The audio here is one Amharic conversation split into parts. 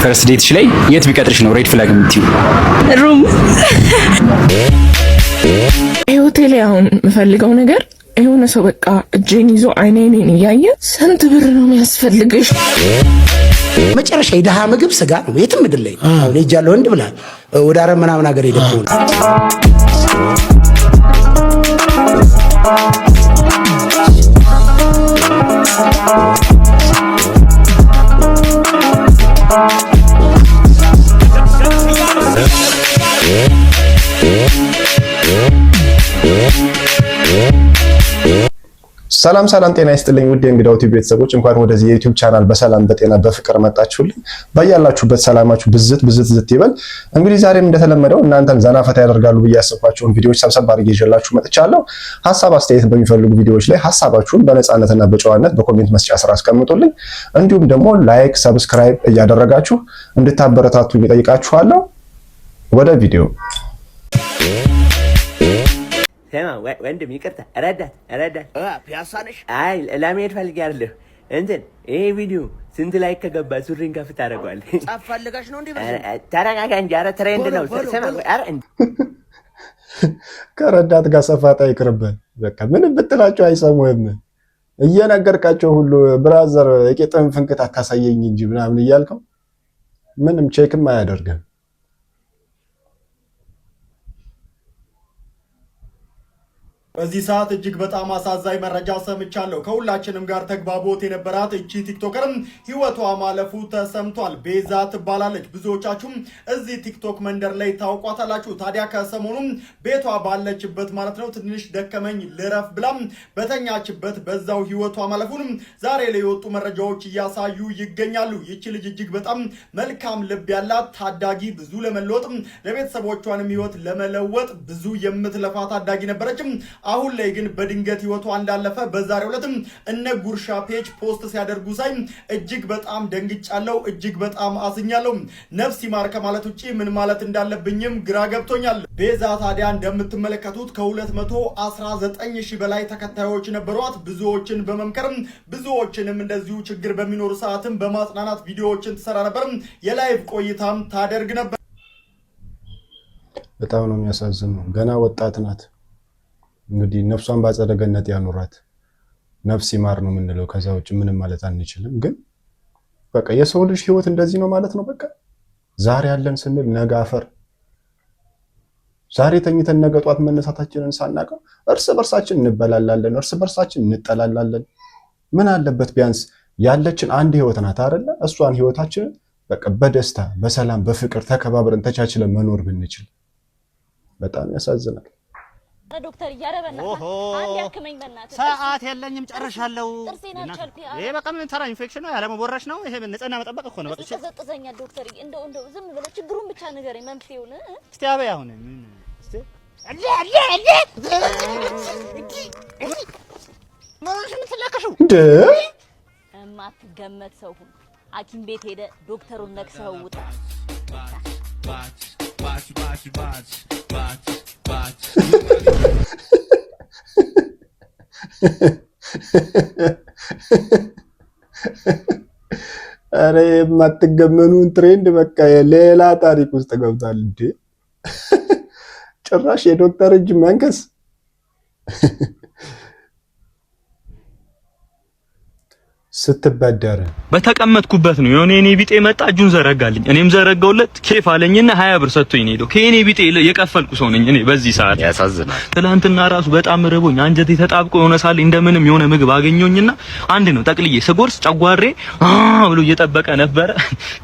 ፈርስት ዴትሽ ላይ የት ቢቀጥርሽ ነው ሬድ ፍላግ የምትይው? ሩም ሆቴል አሁን የምፈልገው ነገር የሆነ ሰው በቃ እጄን ይዞ አይኔን እያየ ስንት ብር ነው የሚያስፈልግሽ? መጨረሻ የደሃ ምግብ ስጋ ነው። የትም ምድር ላይ አሁን ሄጃለሁ ወንድ ብላል ወደ አረብ ምናምን ሀገር ሄደው ሰላም ጤና ይስጥልኝ ውድ የእንግዳው ቲቪ ቤተሰቦች እንኳን ወደዚህ የዩቲዩብ ቻናል በሰላም በጤና በፍቅር መጣችሁልኝ። በያላችሁበት ሰላማችሁ ብዝት ይበል። እንግዲህ ዛሬም እንደተለመደው እናንተን ዘና ፈታ ያደርጋሉ ብዬ ያሰብኳቸውን ቪዲዮዎች ሰብሰብ አድርጌ ይዤላችሁ መጥቻለሁ። ሐሳብ አስተያየት በሚፈልጉ ቪዲዮዎች ላይ ሐሳባችሁን በነፃነትና በጨዋነት በኮሜንት መስጫ ስራ አስቀምጡልኝ። እንዲሁም ደግሞ ላይክ፣ ሰብስክራይብ እያደረጋችሁ እንድታበረታቱኝ እጠይቃችኋለሁ። ወደ ቪዲዮ ሰማ ወንድም ይቅርታ፣ ረዳት ፒያሳነሽ። አይ ለመሄድ ፈልጊያለሁ። እንትን ይሄ ቪዲዮ ስንት ላይ ከገባ ሱሪን ከፍታ አደርገዋለሁ። ጻፍ ፈልገሽ ነው እንዴ? ተረጋጋ እንጂ። ኧረ ትሬንድ ነው። ሰማ ኧረ ከረዳት ጋር ሰፋጣ ይቅርብህ። በቃ ምንም ብትላቸው አይሰሙህም። እየነገርካቸው ሁሉ ብራዘር የቄጥን ፍንክት አታሳየኝ እንጂ ምናምን እያልከው ምንም ቼክም አያደርግም። በዚህ ሰዓት እጅግ በጣም አሳዛኝ መረጃ ሰምቻለሁ። ከሁላችንም ጋር ተግባቦት የነበራት እቺ ቲክቶከርም ህይወቷ ማለፉ ተሰምቷል። ቤዛ ትባላለች። ብዙዎቻችሁም እዚህ ቲክቶክ መንደር ላይ ታውቋታላችሁ። ታዲያ ከሰሞኑም ቤቷ ባለችበት ማለት ነው ትንሽ ደከመኝ ልረፍ ብላም በተኛችበት በዛው ህይወቷ ማለፉንም ዛሬ ላይ የወጡ መረጃዎች እያሳዩ ይገኛሉ። ይቺ ልጅ እጅግ በጣም መልካም ልብ ያላት ታዳጊ፣ ብዙ ለመለወጥ ለቤተሰቦቿንም ህይወት ለመለወጥ ብዙ የምትለፋ ታዳጊ ነበረችም። አሁን ላይ ግን በድንገት ህይወቷ እንዳለፈ በዛሬው ዕለትም እነ ጉርሻ ፔጅ ፖስት ሲያደርጉ ሳይ እጅግ በጣም ደንግጫለሁ፣ እጅግ በጣም አዝኛለሁ። ነፍስ ይማር ከማለት ውጪ ምን ማለት እንዳለብኝም ግራ ገብቶኛል። ቤዛ ታዲያ እንደምትመለከቱት ከ219,000 በላይ ተከታዮች ነበሯት። ብዙዎችን በመምከርም ብዙዎችንም እንደዚሁ ችግር በሚኖሩ ሰዓትም በማጽናናት ቪዲዮዎችን ትሰራ ነበር። የላይቭ ቆይታም ታደርግ ነበር። በጣም ነው የሚያሳዝነው። ገና ወጣት ናት። እንግዲህ ነፍሷን ባጸደ ገነት ያኑራት። ነፍስ ይማር ነው የምንለው። ከዛ ውጭ ምንም ማለት አንችልም። ግን በቃ የሰው ልጅ ህይወት እንደዚህ ነው ማለት ነው። በቃ ዛሬ ያለን ስንል ነገ አፈር፣ ዛሬ ተኝተን ነገ ጧት መነሳታችንን ሳናቀው እርስ በርሳችን እንበላላለን፣ እርስ በርሳችን እንጠላላለን። ምን አለበት ቢያንስ ያለችን አንድ ህይወት ናት አይደለ? እሷን ህይወታችንን በቃ በደስታ በሰላም በፍቅር ተከባብረን ተቻችለን መኖር ብንችል። በጣም ያሳዝናል። ዶክተር እያረበና አንድ ያክመኝ በእናትህ። ሰዓት የለኝም ጨርሻለሁ። ጥርሴን አልቻልኩኝ። ይሄ በቃ ምን ተራ ኢንፌክሽን ነው ያለመቦረሽ ነው። ይሄ ንጽህና መጠበቅ እኮ ነው። በቃ ተዘጥዘኛል ዶክተር። እንደው ዝም ብለህ ችግሩን ብቻ ንገረኝ፣ መፍትሄውን እስቲ አበይ። አሁን እስቲ ማንሽ ምትላከሽው እንደ የማትገመት ሰው ሁን። ሐኪም ቤት ሄደ ዶክተሩን ነክሰው ውጣ። አረ የማትገመኑን ትሬንድ በቃ ሌላ ታሪክ ውስጥ ገብቷል እንዴ! ጭራሽ የዶክተር እጅ መንከስ። ስትበደር በተቀመጥኩበት ነው የሆነ የኔ ቢጤ መጣ፣ እጁን ዘረጋልኝ፣ እኔም ዘረጋውለት። ኬፍ አለኝና 20 ብር ሰጥቶኝ ነው ሄዶ። ከኔ ቢጤ የቀፈልኩ ሰው ነኝ እኔ በዚህ ሰዓት። ያሳዝናል። ትላንትና ራሱ በጣም ረቦኝ አንጀቴ ተጣብቆ የሆነ ሳለ እንደምንም የሆነ ምግብ አገኘሁኝና አንድ ነው ጠቅልዬ ስጎርስ ጨጓሬ ብሎ እየጠበቀ ነበረ።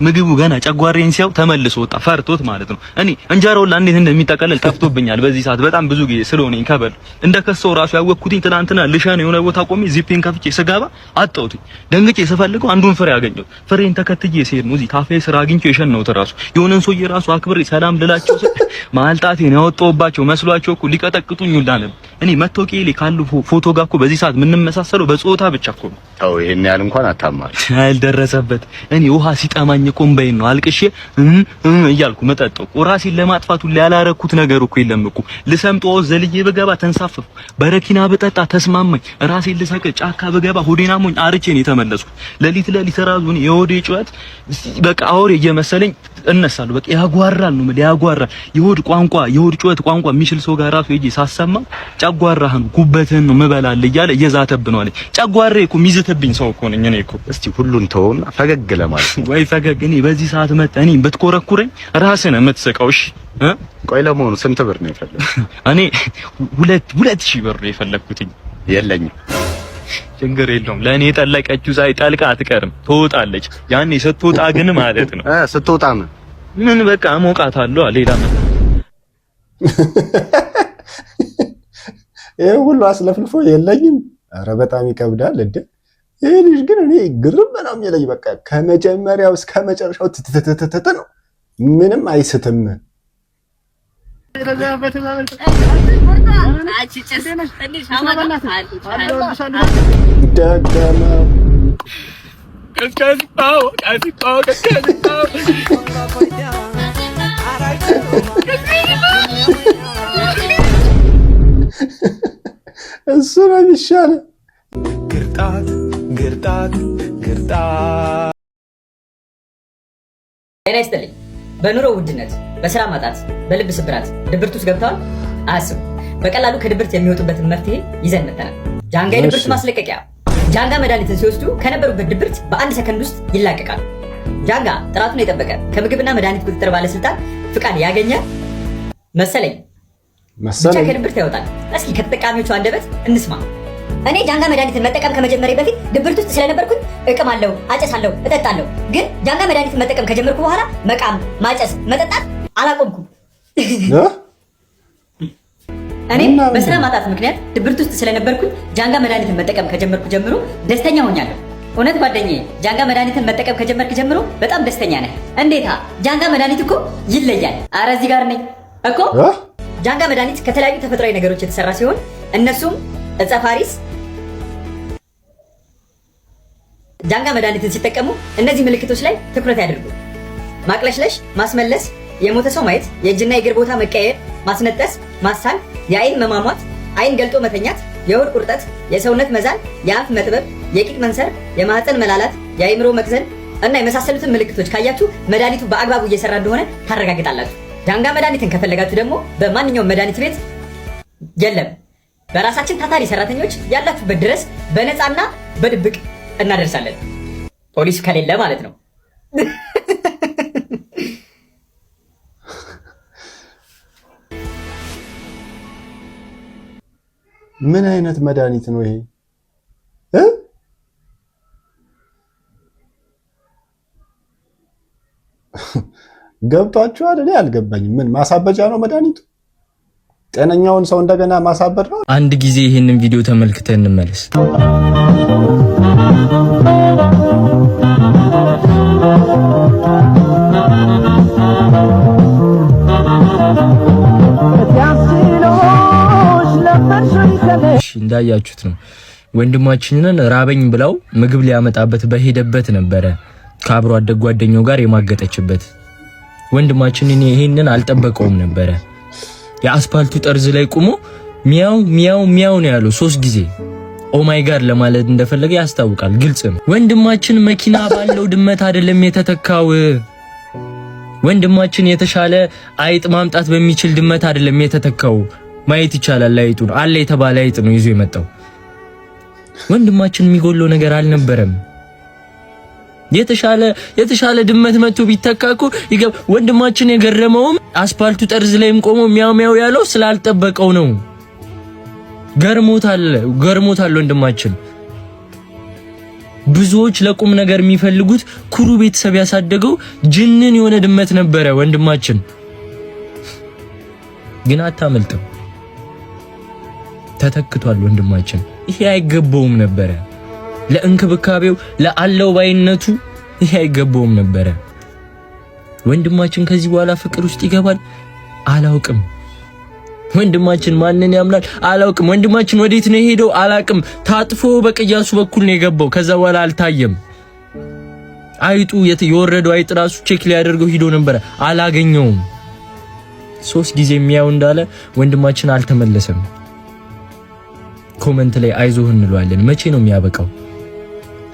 ምግቡ ገና ጨጓሬን ሲያው ተመልሶ ወጣ፣ ፈርቶት ማለት ነው። እኔ እንጀራውን እንዴት እንደሚጠቀለል ጠፍቶብኛል በዚህ ሰዓት በጣም ብዙ ጊዜ ስለሆነኝ ከበል እንደከሰው ራሱ ያወቅኩትኝ ትላንትና ልሻን የሆነ ቦታ ቆሜ ዚፔን ከፍቼ ስገባ አጣሁትኝ። ደንግጬ ስፈልገው አንዱን ፍሬ አገኘሁ። ፍሬን ተከትዬ ሲሄድ ነው እዚህ ካፌ ስራ አግኝቼው የሸነውት ራሱ የሆነን ሰውዬ ራሱ አክብሬ ሰላም ልላቸው ማልጣቴን ያወጣሁባቸው መስሏቸው እኮ ሊቀጠቅጡኝ ሁላ ነበር። እኔ መታወቂያ ላይ ካሉ ፎቶ ጋር እኮ በዚህ ሰዓት የምንመሳሰለው በጾታ ብቻ እኮ ነው። ተው ይሄን ያህል እንኳን አታማር። አልደረሰበት። እኔ ውሃ ሲጠማኝ እኮ እምባዬን ነው አልቅሼ እያልኩ መጠጣው። ራሴን ለማጥፋት ሁሉ ያላረኩት ነገር እኮ የለም እኮ። ልሰምጠው ዘልዬ በገባ ተንሳፈፉ። በረኪና በጠጣ ተስማማኝ። ራሴን ልሰቅ ጫካ በገባ ሆዴና ሞኝ አርቼ ነው የተመለስኩት። ለሊት ራሱን የሆዴ ጩኸት በቃ አውሬ እየመሰለኝ እነሳለሁ። በቃ ያጓራል ነው ማለት ያጓራል። የሆድ ጩኸት ቋንቋ የሚችል ሰው ጋር ራሱ ሄጄ ሳሰማ ጨጓራህን ጉበትህን ነው የምበላልህ እያለ እየዛተብህ ነው አለኝ። ጨጓራዬ እኮ የሚዝትብኝ ሰው እኮ ነኝ እኔ እኮ። እስቲ ሁሉን ተውና ፈገግ ለማለት ወይ ፈገግ። እኔ በዚህ ሰዓት መጣ እኔ ብትኮረኩረኝ ራስህ ነህ የምትስቀው። እሺ ቆይ ለመሆኑ ስንት ብር ነው የፈለግኩት? እኔ 2000 ብር ነው የፈለግኩት። የለኝም። ችግር የለውም። ለእኔ የጠለቀችው ሳይ ጠልቃ አትቀርም፣ ትወጣለች። ያኔ ስትወጣ ግን ማለት ነው ስትወጣ ምን በቃ እሞቃታለሁ። ሌላ ምን ይሄ ሁሉ አስለፍልፎ የለኝም። ኧረ በጣም ይከብዳል እንዴ! ይሄ ልጅ ግን እኔ ግርም ነው የሚለኝ። በቃ ከመጀመሪያው እስከ መጨረሻው ትትትትት ነው፣ ምንም አይስትም። እሱ ነው የሚሻለው። ግርጣት ጤና ይስጥልኝ። በኑሮ ውድነት፣ በስራ ማጣት፣ በልብ ስብራት ድብርት ውስጥ ገብተዋል? አያስቡ። በቀላሉ ከድብርት የሚወጡበትን መፍትሄ ይዘን መጥተናል። ጃንጋ የድብርት ማስለቀቂያ። ጃንጋ መድኃኒትን ሲወስዱ ከነበሩበት ድብርት በ1 ሰከንድ ውስጥ ይላቀቃሉ። ጃንጋ ጥራቱን የጠበቀ ከምግብና መድኃኒት ቁጥጥር ባለስልጣን ፍቃድ ያገኘ መሰለኝ ብቻ ከድብርት ያወጣል። እስኪ ከተጠቃሚዎቹ አንደበት እንስማ። እኔ ጃንጋ መድኃኒትን መጠቀም ከመጀመሪያ በፊት ድብርት ውስጥ ስለነበርኩኝ እቅማለሁ፣ አጨሳለሁ፣ እጠጣለሁ። ግን ጃንጋ መድኃኒትን መጠቀም ከጀመርኩ በኋላ መቃም፣ ማጨስ፣ መጠጣት አላቆምኩም። እኔም በስራ ማጣት ምክንያት ድብርት ውስጥ ስለነበርኩኝ ጃንጋ መድኃኒትን መጠቀም ከጀመርኩ ጀምሮ ደስተኛ ሆኛለሁ። እውነት ጓደኛዬ፣ ጃንጋ መድኃኒትን መጠቀም ከጀመርክ ጀምሮ በጣም ደስተኛ ነህ። እንዴታ! ጃንጋ መድኃኒት እኮ ይለያል። አረ እዚህ ጋር ነኝ እኮ። ጃንጋ መድኃኒት ከተለያዩ ተፈጥሯዊ ነገሮች የተሰራ ሲሆን እነሱም ዕፀ ፋሪስ። ጃንጋ መድኃኒትን ሲጠቀሙ እነዚህ ምልክቶች ላይ ትኩረት ያድርጉ። ማቅለሽለሽ፣ ማስመለስ፣ የሞተ ሰው ማየት፣ የእጅና የእግር ቦታ መቀየር፣ ማስነጠስ፣ ማሳል፣ የአይን መሟሟት፣ አይን ገልጦ መተኛት፣ የሆድ ቁርጠት፣ የሰውነት መዛል፣ የአፍ መጥበብ፣ የቂጥ መንሰር፣ የማህፀን መላላት፣ የአይምሮ መክዘን እና የመሳሰሉትን ምልክቶች ካያችሁ መድኃኒቱ በአግባቡ እየሰራ እንደሆነ ታረጋግጣላችሁ። ጃንጋ መድኃኒትን ከፈለጋችሁ ደግሞ በማንኛውም መድኃኒት ቤት የለም፣ በራሳችን ታታሪ ሰራተኞች ያላችሁበት ድረስ በነፃና በድብቅ እናደርሳለን። ፖሊስ ከሌለ ማለት ነው። ምን አይነት መድኃኒት ነው ይሄ? ገብቷችኋል? እኔ አልገባኝም። ምን ማሳበጃ ነው መድኃኒቱ? ጤነኛውን ሰው እንደገና ማሳበድ ነው? አንድ ጊዜ ይህንን ቪዲዮ ተመልክተን እንመለስ። እንዳያችሁት ነው ወንድማችንን ራበኝ ብለው ምግብ ሊያመጣበት በሄደበት ነበረ ከአብሮ አደግ ጓደኛው ጋር የማገጠችበት። ወንድማችን ይሄንን አልጠበቀውም ነበረ። የአስፓልቱ ጠርዝ ላይ ቆሞ ሚያው ሚያው ሚያው ነው ያለው 3 ጊዜ። ኦ ማይ ጋድ ለማለት እንደፈለገ ያስታውቃል። ግልጽ ነው። ወንድማችን መኪና ባለው ድመት አይደለም የተተካው። ወንድማችን የተሻለ አይጥ ማምጣት በሚችል ድመት አይደለም የተተካው። ማየት ይቻላል። አይጡን አለ የተባለ አይጥ ነው ይዞ የመጣው። ወንድማችን የሚጎለው ነገር አልነበረም። የተሻለ ድመት መጥቶ ቢተካኩ ወንድማችን የገረመውም አስፓልቱ ጠርዝ ላይም ቆሞ ሚያው ሚያው ያለው ስላልጠበቀው ነው። ገርሞታል ወንድማችን። ብዙዎች ለቁም ነገር የሚፈልጉት ኩሩ ቤተሰብ ያሳደገው ጅንን የሆነ ድመት ነበረ ወንድማችን። ግን አታመልጥም። ተተክቷል ወንድማችን። ይሄ አይገባውም ነበረ። ለእንክብካቤው ለአለው ባይነቱ ይሄ አይገባውም ነበረ። ወንድማችን ከዚህ በኋላ ፍቅር ውስጥ ይገባል አላውቅም። ወንድማችን ማንን ያምናል አላውቅም። ወንድማችን ወዴት ነው የሄደው አላውቅም። ታጥፎ በቅያሱ በኩል ነው የገባው። ከዛ በኋላ አልታየም። አይጡ የወረደው አይጥ ራሱ ቼክ ሊያደርገው ሂዶ ነበር፣ አላገኘውም። 3 ጊዜ የሚያው እንዳለ ወንድማችን አልተመለሰም። ኮሜንት ላይ አይዞህ እንለዋለን። መቼ ነው የሚያበቃው?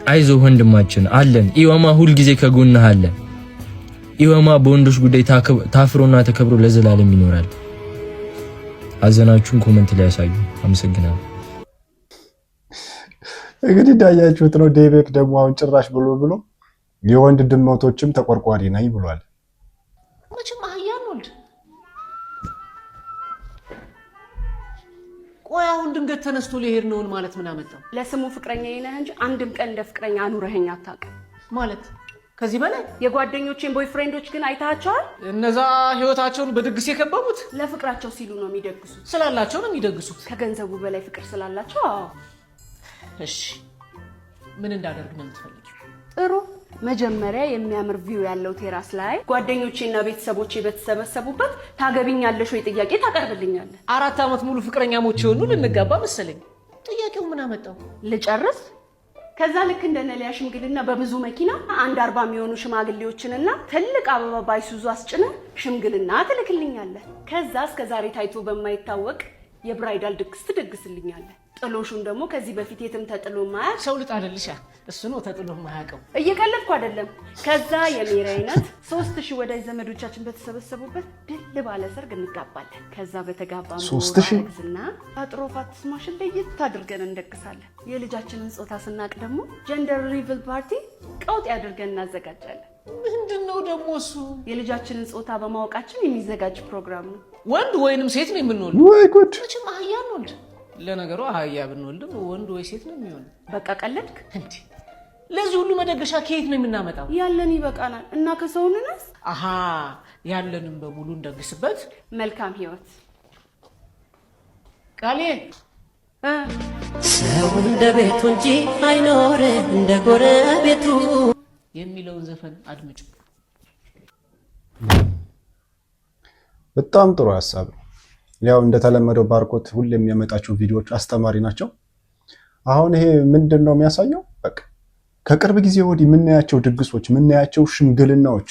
አይዞህ ወንድማችን አለን። ኢዮማ ሁል ጊዜ ከጎንህ አለ። ኢዮማ በወንዶች ጉዳይ ታፍሮና ተከብሮ ለዘላለም ይኖራል። ሀዘናችሁን ኮሜንት ላይ ያሳዩ። አመሰግናለሁ። እንግዲህ እንዳያችሁት ነው። ዴቤክ ደግሞ አሁን ጭራሽ ብሎ የወንድ ድመቶችም ተቆርቋሪ ነኝ ብሏል። መቼም አህያን ወልድ ቆይ አሁን ድንገት ተነስቶ ሊሄድ ነውን ማለት ምን አመጣው? ለስሙ ፍቅረኛ ነህ እንጂ አንድም ቀን እንደ ፍቅረኛ አኑረኸኝ አታውቅም። ማለት ከዚህ በላይ የጓደኞቼን ቦይፍሬንዶች ግን አይታቸዋል? እነዛ ህይወታቸውን በድግስ የከበቡት ለፍቅራቸው ሲሉ ነው የሚደግሱት። ስላላቸው ነው የሚደግሱት። ከገንዘቡ በላይ ፍቅር ስላላቸው። አዎ። እሺ ምን እንዳደርግ ነው የምትፈልጊው? ጥሩ። መጀመሪያ የሚያምር ቪው ያለው ቴራስ ላይ ጓደኞቼና ቤተሰቦቼ በተሰበሰቡበት ታገቢኛለሽ ወይ ጥያቄ ታቀርብልኛለህ። 4 ዓመት ሙሉ ፍቅረኛሞች የሆኑ ልንጋባ መሰለኝ። ጥያቄው ምን አመጣው? ልጨርስ። ከዛ ልክ እንደ ነሊያ ሽምግልና በብዙ መኪና 40 የሚሆኑ ሽማግሌዎችንና ትልቅ አበባ ባይሱዙ አስጭነ ሽምግልና ትልክልኛለህ። ከዛ እስከ ዛሬ ታይቶ በማይታወቅ የብራይዳል ድግስ ትደግስልኛለህ። ጥሎሹን ደግሞ ከዚህ በፊት የትም ተጥሎ ማያቅ ሰው ልጥ አይደልሻ? እሱ ነው ተጥሎ ማያቀው። እየቀለድኩ አይደለም። ከዛ የሜሪ አይነት 3000 ወዳጅ ዘመዶቻችን በተሰበሰቡበት ድል ባለ ሰርግ እንጋባለን። ከዛ በተጋባን 3000 አጥሮፋት ስማሽን ለየት አድርገን እንደግሳለን። የልጃችንን ጾታ ስናቅ ደግሞ ጀንደር ሪቪል ፓርቲ ቀውጥ ያድርገን እናዘጋጃለን። ምንድነው ደግሞ እሱ? የልጃችንን ጾታ በማወቃችን የሚዘጋጅ ፕሮግራም ነው። ወንድ ወይንም ሴት ነው የምንወልደው? ወይ ጉድ! መቼም አህያን ወልድ። ለነገሩ አህያ ብንወልድም ወንድ ወይ ሴት ነው የሚሆነው። በቃ ቀለድክ እንዴ? ለዚህ ሁሉ መደገሻ ከየት ነው የምናመጣው? ያለን ይበቃናል እና ከሰውንናስ። አሃ ያለንም በሙሉ እንደግስበት። መልካም ህይወት። ቃሌ ሰው እንደ ቤቱ እንጂ አይኖር እንደ ጎረቤቱ የሚለውን ዘፈን አድምጭ። በጣም ጥሩ ሐሳብ ነው። ያው እንደተለመደው ባርኮት ሁሌም የሚያመጣቸው ቪዲዮዎች አስተማሪ ናቸው። አሁን ይሄ ምንድነው የሚያሳየው? በቃ ከቅርብ ጊዜ ወዲህ የምናያቸው ድግሶች፣ የምናያቸው ሽምግልናዎች፣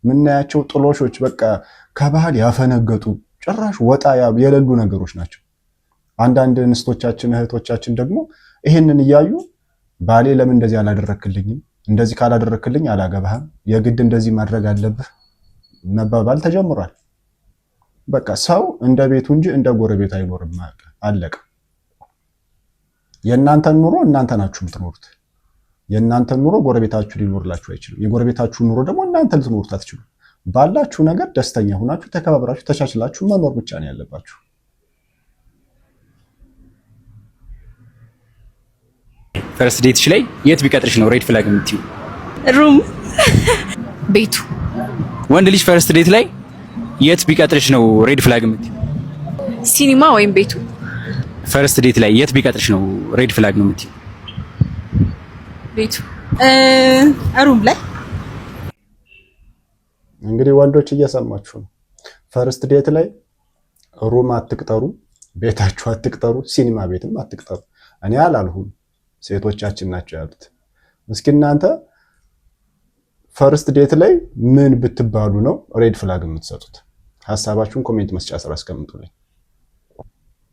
የምናያቸው ጥሎሾች በቃ ከባህል ያፈነገጡ ጭራሽ ወጣ የሌሉ ነገሮች ናቸው። አንዳንድ እንስቶቻችን እህቶቻችን ደግሞ ይሄንን እያዩ ባሌ ለምን እንደዚህ አላደረክልኝም፣ እንደዚህ ካላደረክልኝ አላገባህም፣ የግድ እንደዚህ ማድረግ አለብህ መባባል ተጀምሯል። በቃ ሰው እንደ ቤቱ እንጂ እንደ ጎረቤት አይኖርም። አለቀ። የእናንተን ኑሮ እናንተ ናችሁ የምትኖሩት። የእናንተን ኑሮ ጎረቤታችሁ ሊኖርላችሁ አይችልም። የጎረቤታችሁ ኑሮ ደግሞ እናንተ ልትኖሩት አትችሉም። ባላችሁ ነገር ደስተኛ ሆናችሁ ተከባብራችሁ ተቻችላችሁ መኖር ብቻ ነው ያለባችሁ። ፈርስት ዴትሽ ላይ የት ቢቀጥርሽ ነው ሬድ ፍላግ የምትይው? ሩም ቤቱ። ወንድ ልጅ ፈርስት ዴት ላይ የት ቢቀጥርሽ ነው ሬድ ፍላግ የምትይው? ሲኒማ ወይም ቤቱ። ፈርስት ዴት ላይ የት ቢቀጥርሽ ነው ሬድ ፍላግ ነው የምትይው? ቤቱ። ሩም ላይ። እንግዲህ ወንዶች እየሰማችሁ ነው። ፈርስት ዴት ላይ ሩም አትቅጠሩ፣ ቤታችሁ አትቅጠሩ፣ ሲኒማ ቤትም አትቅጠሩ። እኔ አላልሁም፣ ሴቶቻችን ናቸው ያሉት። እስኪ እናንተ ፈርስት ዴት ላይ ምን ብትባሉ ነው ሬድ ፍላግ የምትሰጡት? ሐሳባችሁን ኮሜንት መስጫ ስራ አስቀምጡልኝ።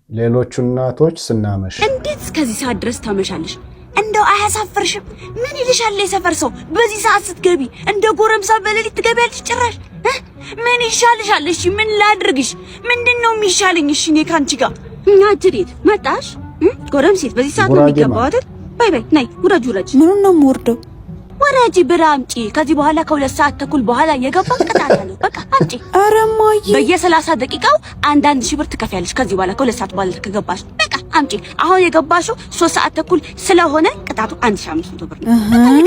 ሌሎቹ እናቶች ስናመሽ እንዴት እስከዚህ ሰዓት ድረስ ታመሻለሽ? እንደው አያሳፍርሽም? ምን ይልሻል የሰፈር ሰው? በዚህ ሰዓት ስትገቢ እንደ ጎረምሳ በሌሊት ትገቢያለሽ ጭራሽ። ምን ይሻልሻል? እሺ ምን ላድርግሽ? ምንድነው የሚሻለኝ? እሺ እኔ ካንቺ ጋር እኛ ትዴት መጣሽ? ጎረምሴት በዚህ ሰዓት ነው የሚገባው አይደል? ባይ ባይ ናይ ውረጅ ውረጅ። ምኑን ነው የምወርደው? ወራጂ ብር አምጪ። ከዚህ በኋላ ከ2 ሰዓት ተኩል በኋላ የገባ ቅጣት አለው። በቃ አምጪ። ኧረ እማዬ በየ30 ደቂቃው 1,000 ብር ትከፍያለሽ። ከዚህ በኋላ ከ2 ሰዓት በኋላ ከገባሽ በቃ አምጪ። አሁን የገባሽው 3 ሰዓት ተኩል ስለሆነ ቅጣቱ 1500 ብር ነው።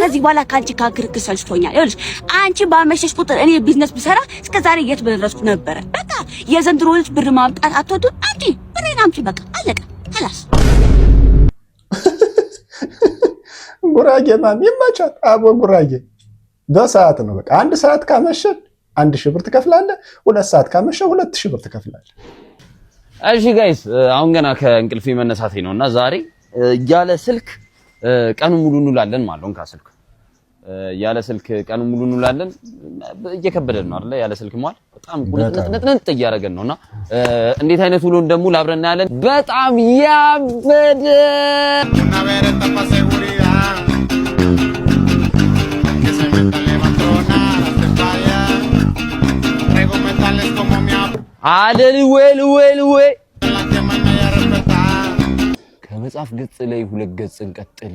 ከዚህ በኋላ ካንቺ ካንክርክ ሰልችቶኛል። ይኸውልሽ አንቺ ባመሸሽ ቁጥር እኔ ቢዝነስ ብሰራ እስከ ዛሬ የት በደረስኩ ነበረ። በቃ የዘንድሮ ልጅ ብር ማምጣት አትወዱ። አምጪ፣ ብሬን አምጪ። በቃ አለቀ። خلاص ጉራጌ ማም ይመቻት። አቦ ጉራጌ በሰዓት ነው በቃ 1 ሰዓት ካመሸ 1000 ብር ትከፍላለህ። 2 ሰዓት ካመሸ 2000 ብር ትከፍላለህ። እሺ ጋይስ አሁን ገና ከእንቅልፌ መነሳቴ ነውና ዛሬ ያለ ስልክ ቀኑን ሙሉ እንውላለን ማለት ነው። ከስልክ ያለ ስልክ ቀኑን ሙሉ እንውላለን። እየከበደን ነው አይደል? ያለ ስልክ ማለት በጣም ቁጥጥጥ እያደረገን ነውና እንዴት አይነት ውሎ እንደሙል አብረን እናያለን። በጣም ያበደ አለል ወይ ከመጽሐፍ ገጽ ላይ 2 ገጽ እንቀጥል።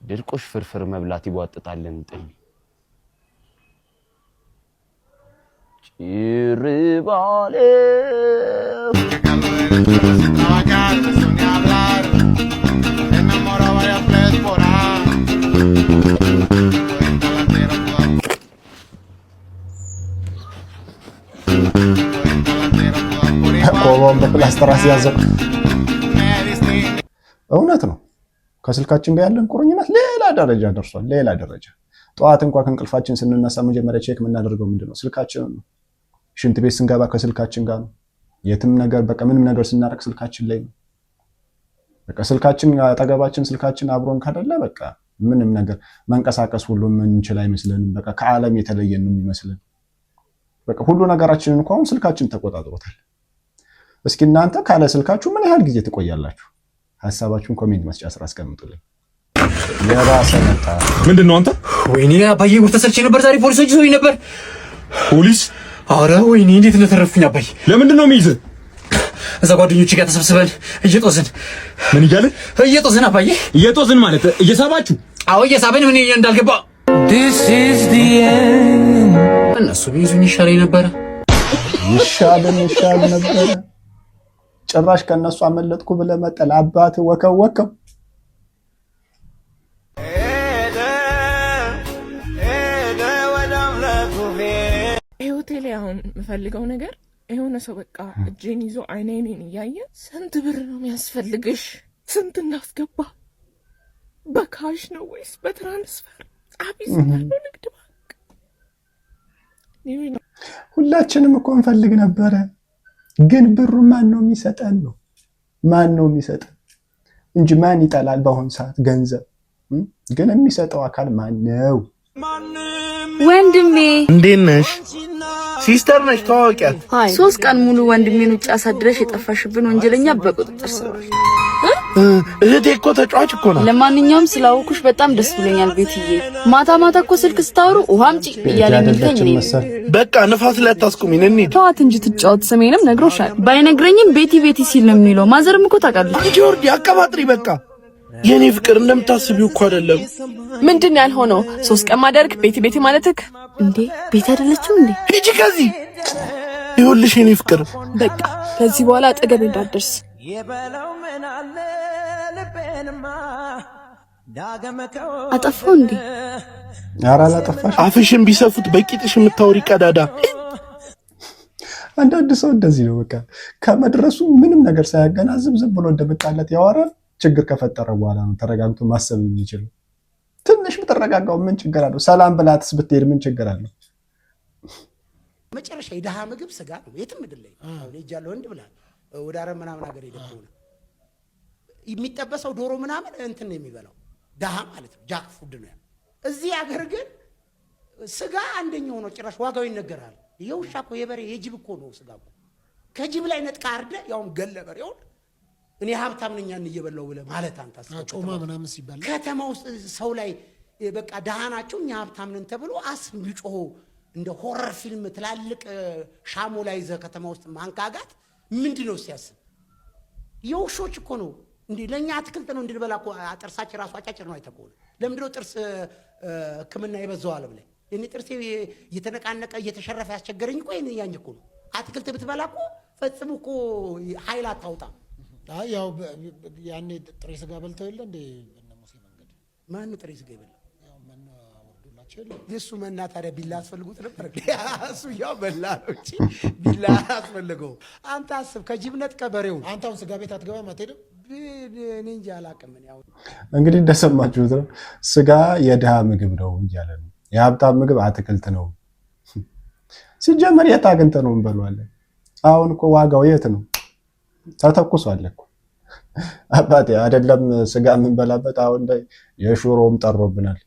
ድርቆሽ ፍርፍር መብላት ይዋጥጣልን ጥል ጭርባለ ቆሞን በፕላስተር አስያዘው። እውነት ነው። ከስልካችን ጋር ያለን ቁርኝነት ሌላ ደረጃ ደርሷል። ሌላ ደረጃ። ጠዋት እንኳን ከእንቅልፋችን ስንነሳ መጀመሪያ ቼክ የምናደርገው ምንድነው? ስልካችንን ነው። ሽንት ቤት ስንገባ ከስልካችን ጋር ነው። የትም ነገር በቃ ምንም ነገር ስናደርግ ስልካችን ላይ ነው። በቃ ስልካችን አጠገባችን፣ ስልካችን አብሮን ካደለ በቃ ምንም ነገር መንቀሳቀስ ሁሉ ምንችል አይመስለንም። በቃ ከዓለም የተለየን ነው የሚመስለን። በቃ ሁሉ ነገራችንን እንኳን ስልካችን ተቆጣጥሮታል። እስኪ እናንተ ካለ ስልካችሁ ምን ያህል ጊዜ ትቆያላችሁ? ሐሳባችሁን ኮሜንት መስጫ ስራ አስቀምጡልኝ። የራሰ መጣ ምንድነው አንተ? ወይኔ አባዬ ጉድ ተሰርቼ ነበር ዛሬ ፖሊሶች ይዘውኝ ነበር። ፖሊስ? አረ ወይኔ እንዴት እንደተረፍኩኝ አባዬ። ለምንድነው የሚይዝህ? እዛ ጓደኞቼ ጋር ተሰብስበን እየጦዝን። ምን እያልን? እየጦዝን አባዬ። እየጦዝን ማለት እየሳባችሁ? አዎ እየሳበን ምን እንዳልገባ። This is the end። እነሱ ቢይዙኝ ይሻለኝ ነበር። ይሻል ነበር። ጭራሽ ከነሱ አመለጥኩ ብለህ መጠል አባት ወከው ህይወቴ ላይ አሁን የምፈልገው ነገር የሆነ ሰው በቃ እጄን ይዞ አይኔን እያየ ስንት ብር ነው የሚያስፈልግሽ? ስንት እናስገባ? በካሽ ነው ወይስ በትራንስፈር? ጻፊ ነው ንግድ ባንክ? ሁላችንም እኮ እንፈልግ ነበረ። ግን ብሩ ማን ነው የሚሰጠን ነው? ማን ነው የሚሰጠን እንጂ ማን ይጠላል በአሁን ሰዓት ገንዘብ? ግን የሚሰጠው አካል ማን ነው? ወንድሜ እንዴት ነሽ? ሲስተር ነሽ? ተዋወቂያት። 3 ቀን ሙሉ ወንድሜን ውጭ አሳድረሽ የጠፋሽብን ወንጀለኛ በቁጥጥር ስር ነሽ። እህቴ እኮ ተጫዋች እኮ ነው። ለማንኛውም ስላወኩሽ በጣም ደስ ብሎኛል ቤትዬ። ማታ እኮ ስልክ ስታወሩ ውሃምጪ እያለኝ ልተኝ ነው። በቃ ንፋስ ላይ አታስቁሚን እንሂድ። ተዋት እንጂ ትጫወት። ስሜንም ነግሮሻል። ባይነግረኝም ቤቲ ሲል ነው የሚለው። ማዘርም እኮ ታውቃለች። ጆርዲ አቀባጥሪ በቃ የኔ ፍቅር እንደምታስቢው እኮ አይደለም። ምንድን ያልሆነው 3 ቀን ማደርክ ቤቲ ማለትክ እንዴ? ቤት አይደለችም እንዴ? ሂጂ ከዚህ። ይኸውልሽ የኔ ፍቅር በቃ ከዚህ በኋላ አጠገቤ እንዳትደርስ። አጠፋው እንዴ? ኧረ አላጠፋሽ። አፍሽን ቢሰፉት በቂጥሽ የምታወሪ ቀዳዳ። አንዳንድ ሰው እንደዚህ ነው። በቃ ከመድረሱ ምንም ነገር ሳያገናዝብ ዝም ብሎ እንደመጣለት ያወራል። ችግር ከፈጠረ በኋላ ነው ተረጋግቶ ማሰብ የሚችለው። ትንሽ ብትረጋጋው ምን ችግር አለው? ሰላም ብላትስ ብትሄድ ምን ችግር አለው? መጨረሻ የደሃ ምግብ ስጋ ነው። የትም ምድር ላይ አሁን ሄጃለሁ እንድ ብላል ወደ አረብ ምናምን ሀገር ሄደው ነው የሚጠበሰው ዶሮ ምናምን እንትን ነው የሚበላው ደሃ ማለት ነው። ጃክ ፉድ ነው። እዚህ ሀገር ግን ስጋ አንደኛው ነው። ጭራሽ ዋጋው ይነገራል። የውሻ እኮ የበሬ የጅብ እኮ ነው ስጋ እኮ። ከጅብ ላይ ነጥቃ አርደ ያውም ገለበር ይሁን እኔ ሀብታም ነኝ ያን እየበላው ብለህ ማለት አንተ ጮማ ምናምን ሲባል ከተማ ውስጥ ሰው ላይ በቃ ደሃ ናቸው እኛ ሀብታም ነን ተብሎ አስብ ቢጮህ እንደ ሆረር ፊልም ትላልቅ ሻሞ ላይ ይዘህ ከተማ ውስጥ ማንካጋት ምንድነው ሲያስብ? የውሾች እኮ ነው እንዴ? ለኛ አትክልት ነው እንድንበላ እኮ ጥርሳችን ራሱ አጫጭር ነው። አይተቆለ ለምንድነው ጥርስ ሕክምና የበዛው ዓለም ላይ እኔ ጥርሴ እየተነቃነቀ እየተሸረፈ ያስቸገረኝ እኮ ያኝ እኮ ነው። አትክልት ብትበላ እኮ ፈጽሞ እኮ ኃይል አታውጣም። ያው ያኔ ጥሬ ስጋ በልተው የለ እንዴ? በእነ ሙሴ መንገድ ማን ጥሬ ስጋ ይበላ? ያው መና ወርዶላቸው የለ የሱ መና ታዲያ ቢላ አስፈልጉት ነበር። እሱ ያው በላ ነው እንጂ ቢላ አስፈልገው። አንተ አስብ፣ ከጅብ ነጥቀ በሬው። አንተ አሁን ስጋ ቤት አትገባም አትሄድም? እኔ እንጃ አላውቅም። ያው እንግዲህ እንደሰማችሁት ነው። ስጋ የድሃ ምግብ ነው እያለ ነው። የሀብታም ምግብ አትክልት ነው። ሲጀመር የት አግኝተን ነው እንበለዋለን? አሁን እኮ ዋጋው የት ነው? ተተኩሷል እኮ አባቴ። አይደለም ስጋ የምንበላበት አሁን ላይ የሹሮም ጠሮብናል።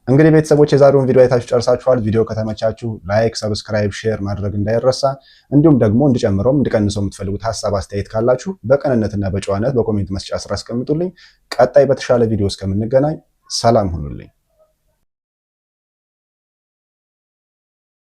እንግዲህ ቤተሰቦች የዛሬውን ቪዲዮ አይታችሁ ጨርሳችኋል። ቪዲዮ ከተመቻችሁ ላይክ፣ ሰብስክራይብ፣ ሼር ማድረግ እንዳይረሳ። እንዲሁም ደግሞ እንድጨምረውም እንድቀንሰው የምትፈልጉት ሐሳብ አስተያየት ካላችሁ በቅንነትና በጨዋነት በኮሜንት መስጫ ስራ አስቀምጡልኝ። ቀጣይ በተሻለ ቪዲዮ እስከምንገናኝ ሰላም ሁኑልኝ።